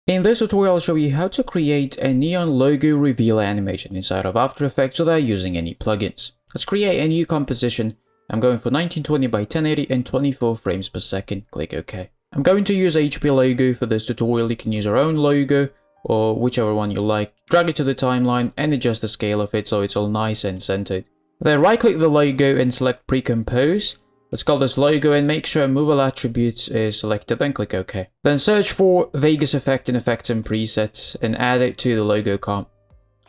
In this tutorial, I'll show you how to create a neon logo reveal animation inside of After Effects without using any plugins. Let's create a new composition. I'm going for 1920 by 1080 and 24 frames per second. Click OK. I'm going to use HP logo for this tutorial. You can use your own logo or whichever one you like. Drag it to the timeline and adjust the scale of it so it's all nice and centered. Then right click the logo and select pre-compose. Let's call this logo and make sure move all attributes is selected, then click OK. Then search for Vegas effect in effects and presets and add it to the logo comp.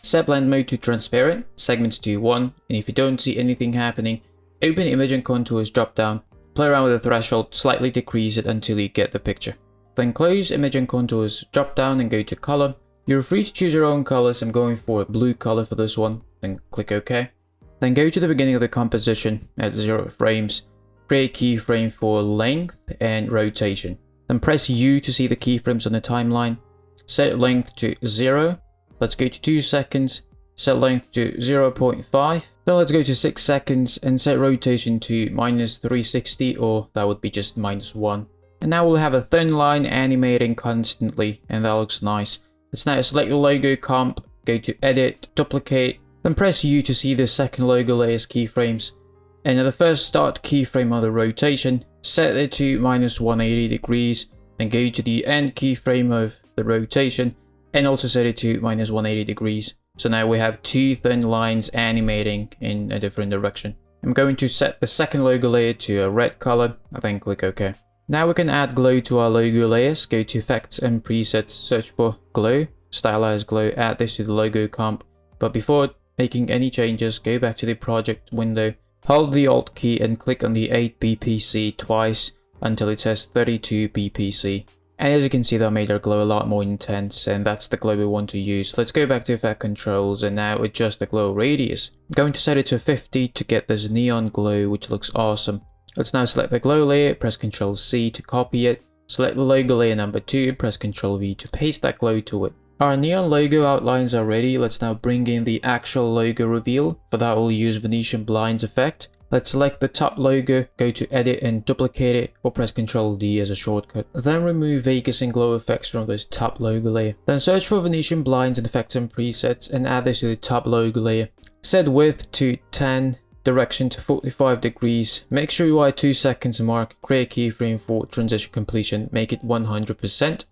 Set blend mode to transparent, segments to 1, and if you don't see anything happening, open image and contours drop down, play around with the threshold, slightly decrease it until you get the picture. Then close image and contours drop down and go to color. You're free to choose your own colors. I'm going for a blue color for this one, then click OK. Then go to the beginning of the composition at 0 frames. Create keyframe for length and rotation. Then press U to see the keyframes on the timeline. Set length to 0. Let's go to 2 seconds. Set length to 0.5. Then let's go to 6 seconds and set rotation to -360, or that would be just -1. And now we'll have a thin line animating constantly, and that looks nice. Let's now select the logo comp, go to edit, duplicate, then press U to see the second logo layer's keyframes. And at the first start keyframe of the rotation, set it to -180 degrees, then go to the end keyframe of the rotation and also set it to -180 degrees. So now we have two thin lines animating in a different direction. I'm going to set the second logo layer to a red color, and then click OK. Now we can add glow to our logo layers. Go to effects and presets, search for glow, stylize glow, add this to the logo comp. But before making any changes, go back to the project window. Hold the Alt key and click on the 8 BPC twice until it says 32 BPC. And as you can see, that made our glow a lot more intense, and that's the glow we want to use. Let's go back to effect controls and now adjust the glow radius. I'm going to set it to 50 to get this neon glow, which looks awesome. Let's now select the glow layer, press Ctrl C to copy it. Select the logo layer number 2, press Ctrl V to paste that glow to it. Our neon logo outlines are ready. Let's now bring in the actual logo reveal. For that, we'll use Venetian Blinds effect. Let's select the top logo, go to edit and duplicate it, or press Ctrl D as a shortcut. Then remove Vegas and glow effects from this top logo layer. Then search for Venetian Blinds in effects and presets and add this to the top logo layer. Set width to 10, direction to 45 degrees. Make sure you are at 2 seconds mark. Create keyframe for transition completion. Make it 100%.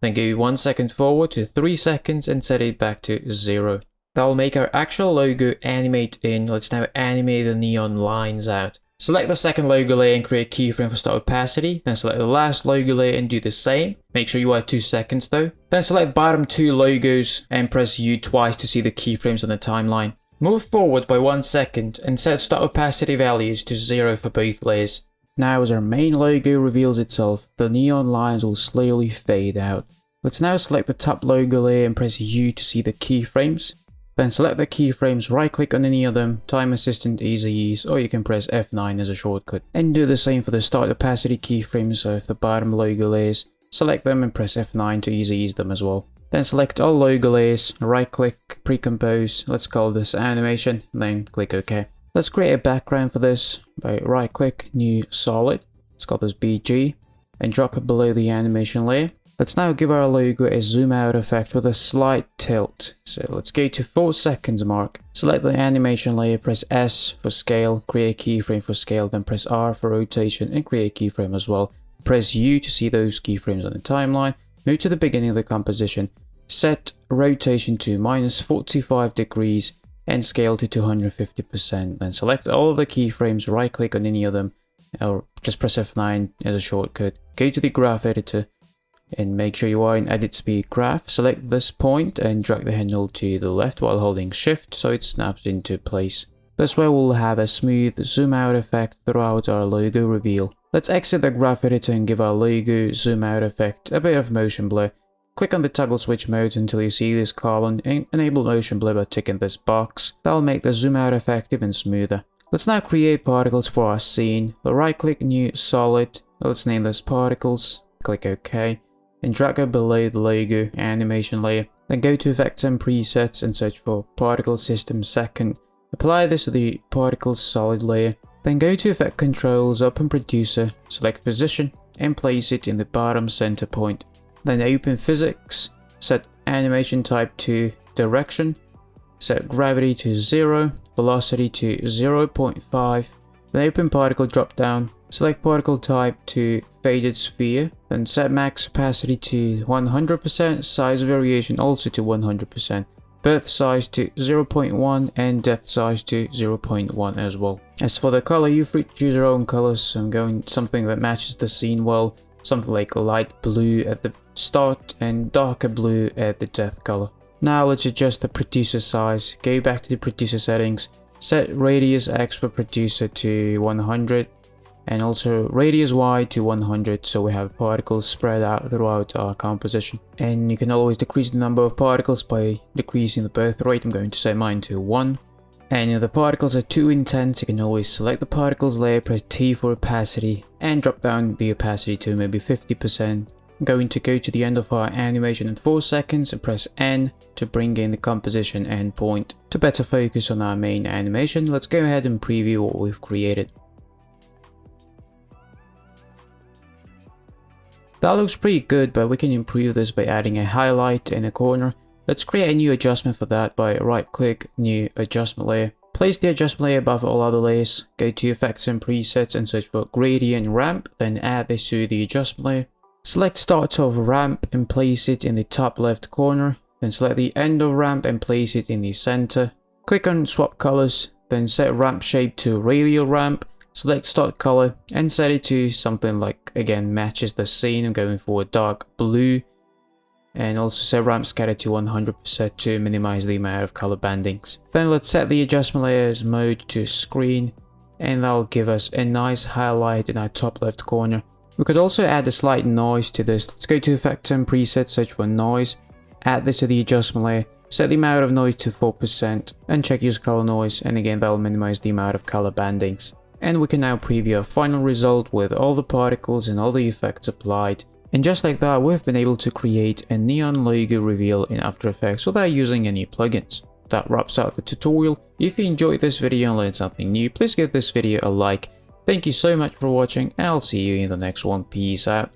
Then go 1 second forward to 3 seconds and set it back to 0. That will make our actual logo animate in. Let's now animate the neon lines out. Select the second logo layer and create keyframe for start opacity. Then select the last logo layer and do the same. Make sure you are at 2 seconds though. Then select bottom 2 logos and press U twice to see the keyframes on the timeline. Move forward by 1 second and set start opacity values to 0 for both layers. Now as our main logo reveals itself, the neon lines will slowly fade out. Let's now select the top logo layer and press U to see the keyframes. Then select the keyframes, right click on any of them, Time Assistant Easy Ease, or you can press F9 as a shortcut. And do the same for the start opacity keyframes of the bottom logo layers. Select them and press F9 to easy ease them as well. Then select all logo layers, right click, pre-compose, let's call this animation, then click OK. Let's create a background for this by right click, new solid, let's call this BG, and drop it below the animation layer. Let's now give our logo a zoom out effect with a slight tilt. So let's go to 4 seconds mark. Select the animation layer, press S for scale, create keyframe for scale, then press R for rotation and create keyframe as well. Press U to see those keyframes on the timeline. Move to the beginning of the composition. Set rotation to -45 degrees and scale to 250%. Then select all of the keyframes, right click on any of them, or just press F9 as a shortcut. Go to the graph editor and make sure you are in edit speed graph. Select this point and drag the handle to the left while holding shift so it snaps into place. This way we'll have a smooth zoom out effect throughout our logo reveal. Let's exit the graph editor and give our logo zoom out effect a bit of motion blur. Click on the toggle switch modes until you see this column and enable motion blur by ticking this box. That'll make the zoom out effect even smoother. Let's now create particles for our scene. Right click, new solid. Let's name this particles. Click OK. And drag it below the logo animation layer. Then go to effects and presets and search for particle system second. Apply this to the particle solid layer. Then go to effect controls, open producer, select position and place it in the bottom center point. Then open physics, set animation type to direction, set gravity to 0, velocity to 0.5, then open particle drop down, select particle type to faded sphere, then set max opacity to 100%, size variation also to 100%, birth size to 0.1 and depth size to 0.1 as well. As for the color, you're free to choose your own colors. I'm going something that matches the scene well, something like light blue at the start and darker blue at the depth color. Now let's adjust the producer size. Go back to the producer settings, set radius X for producer to 100 and also radius Y to 100, so we have particles spread out throughout our composition. And you can always decrease the number of particles by decreasing the birth rate. I'm going to set mine to 1. And if the particles are too intense, you can always select the particles layer, press T for opacity and drop down the opacity to maybe 50%. I'm going to go to the end of our animation in 4 seconds and press N to bring in the composition endpoint. To better focus on our main animation, let's go ahead and preview what we've created. That looks pretty good, but we can improve this by adding a highlight in a corner. Let's create a new adjustment for that by right click, new adjustment layer. Place the adjustment layer above all other layers, go to effects and presets and search for gradient ramp, then add this to the adjustment layer. Select start of ramp and place it in the top left corner, then select the end of ramp and place it in the center. Click on swap colors, then set ramp shape to radial ramp, select start color and set it to something like, again, matches the scene. I'm going for a dark blue, and also set ramp scatter to 100% to minimize the amount of color bandings. Then let's set the adjustment layers mode to screen, and that'll give us a nice highlight in our top left corner. We could also add a slight noise to this. Let's go to effects and presets, search for noise, add this to the adjustment layer, set the amount of noise to 4% and check use color noise, and again that'll minimize the amount of color bandings. And we can now preview our final result with all the particles and all the effects applied. And just like that, we've been able to create a neon logo reveal in After Effects without using any plugins. That wraps up the tutorial. If you enjoyed this video and learned something new, please give this video a like. Thank you so much for watching, and I'll see you in the next one. Peace out.